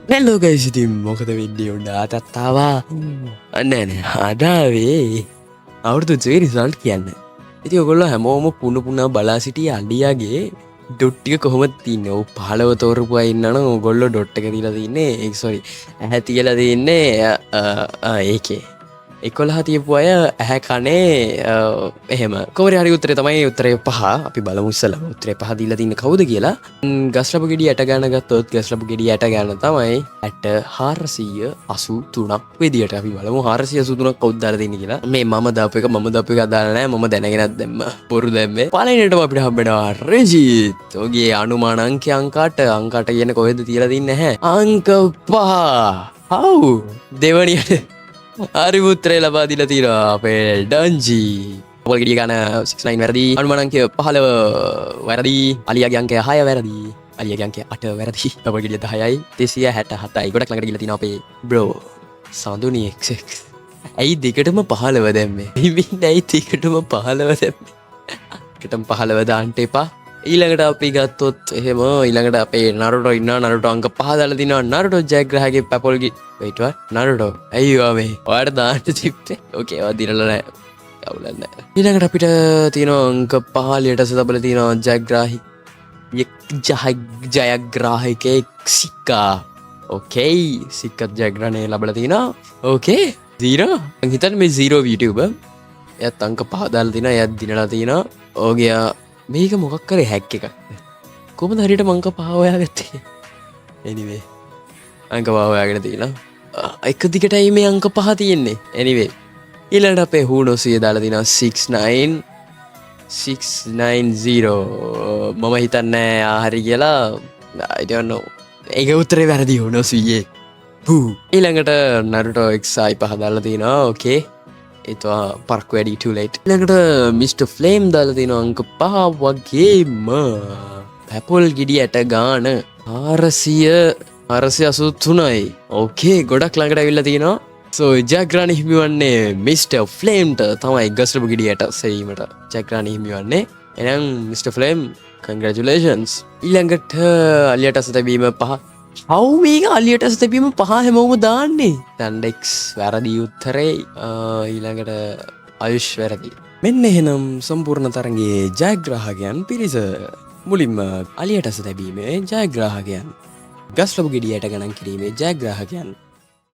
නැල්ලෝ guys ඉතින් මොකද වෙන්නේ උන්න අතත්තාවා අන්නෑන අඩාවේ අවුරුදු රිසල්ට් කියන්න. ඉති ඔගොල්ල හැමෝම පුුණ පුුණා බලා සිටිය අඩියගේ ඩොට්ටික කොහොම තින්න ඔ පහලව තෝරපුවා ඉන්නන ඔගොල්ලො ඩොට්ටක දිල තින්නේ එක්සොරි ඇහැ තියල තින්නේ ඒකේ එකොල්හ තියපු අය ඇහැ කනේ එහෙම කවර හරි උත්තරේ තමයි උත්තරය පහ අපි බලමුස්සල උත්‍රේ පහදිල තින්න කවුද කියලා ගස්ලපු ගෙඩි ඇට ගානගත්තොත් ගස්ලපු ගෙඩි ඇට ගන්න තමයි ඇට 483ක් විදියට අපි බලමු 483ක් කවුද්දාලා තින්නේ කියලා මේ මම දාපු එක අදාලා නැහැ මම දැනගෙනත් දැම්ම බොරු දැම්මේ පළවෙනියටම අපිට හම්බෙනවා රෙජිත් ඔගේ අනුමාන අංක අංකට කියන කොහෙද තියලා තින්නේ නැහැ අංක 5 හව් දෙවනියට හරි පුත්‍රය ලබා දීලා තියෙනවා අපේ ඩන්ජි පොල් ගෙඩිය ගන්න 69 වැරදි අනුමාන අංකය 15 වැරදි අලියාගේ අංකය 6 වැරදි අලියාගේ අංකය 8 වැරදි පොල් ගෙඩිය 10යි 367යි ගොඩක් ළඟට ගිහලා තියෙනවා අපේ බ්‍රෝ සඳුනි XX ඇයි දෙකටම 15 දැම්මේ ඉතින් ඇයි දෙකටම 15 දැම්මේ එකටම 15 දාන්න එපා ඊළඟට අපි ගත්තොත් එහෙම ඊළඟට අපේ නරුටෝ ඉන්නවා නරුටෝ අංක 5 දාලා තිනවා නරුටෝ ජයග්‍රහගේ පැපොල්ගේ wait what නරුටෝ අයියෝ මේ ඔයාලට දාන්න තිබ්බේ ඕකේ ඒවා දිනලා නැහැ කවුලක් නැහැ ඊළඟට අපිට තියෙනවා අංක 5 ලියට සතබල තියෙනවා ජයග්‍රාහිකේ සික්කා ඕකේ සික්කත් ජයග්‍රහණය ලැබලා තිනවා ඕකේ 0 මං හිතන්නේ මේ 0 YouTuber එයාත් අංක 5 දාලා තිනවා එයාත් දිනලා තිනවා ඕගේ මේක මොකක් කරේ හැක් එකක් කොහොමද හරියට මංක පහ හොයාගත්තේ anyway අංක පහ හොයාගෙන තියෙනවා එක දිගටයි මේ අංක පහ තියෙන්නේ anyway ඊළඟට අපේ හූනොසිය දාලා තිනවා 69690 මම හිතන්නේ හරි කියලා I don't know ඒක උත්තරේ වැරදි හූනොසියේ ඊළඟට නරුටෝ XI පහ දාලා තිනවා okay ඒවා පරක් වැඩි too late ඊළඟට මිස්ටර් ෆ්ලේම් දාලා තියෙනවා අංක 5 වගේම පැපල් ගෙඩියට ගාන 483යි ඕකේ ගොඩක් ළඟට ඇවිල්ලා තියෙනවා සෝ ජයග්‍රහණ හිමි වන්නේ මිස්ටර් ෆ්ලේම්ට තමයි ගස්ලපු ගෙඩියට සෙවීමට ජයග්‍රහණ හිමි වන්නේ එහෙනම් මිස්ටර් ෆ්ලේම් congratulations ඊළඟට අලියට අස තැබීම 5 හව්මීක අලියට අස තැබීම 5 හැමෝම දාන්නේ තන්ඩෙක්ස් වැරදි උත්තරේ ඊළඟට ආයුෂ් වැරදි මෙන්න එහෙනම් සම්පූර්ණ තරගයේ ජයග්‍රාහකයන් පිරිස මුලින්ම අලියට අස තැබීමේ ජයග්‍රාහකයන් ගස්ලපු ගෙඩියට ගණන් කිරීමේ ජයග්‍රාහකයන්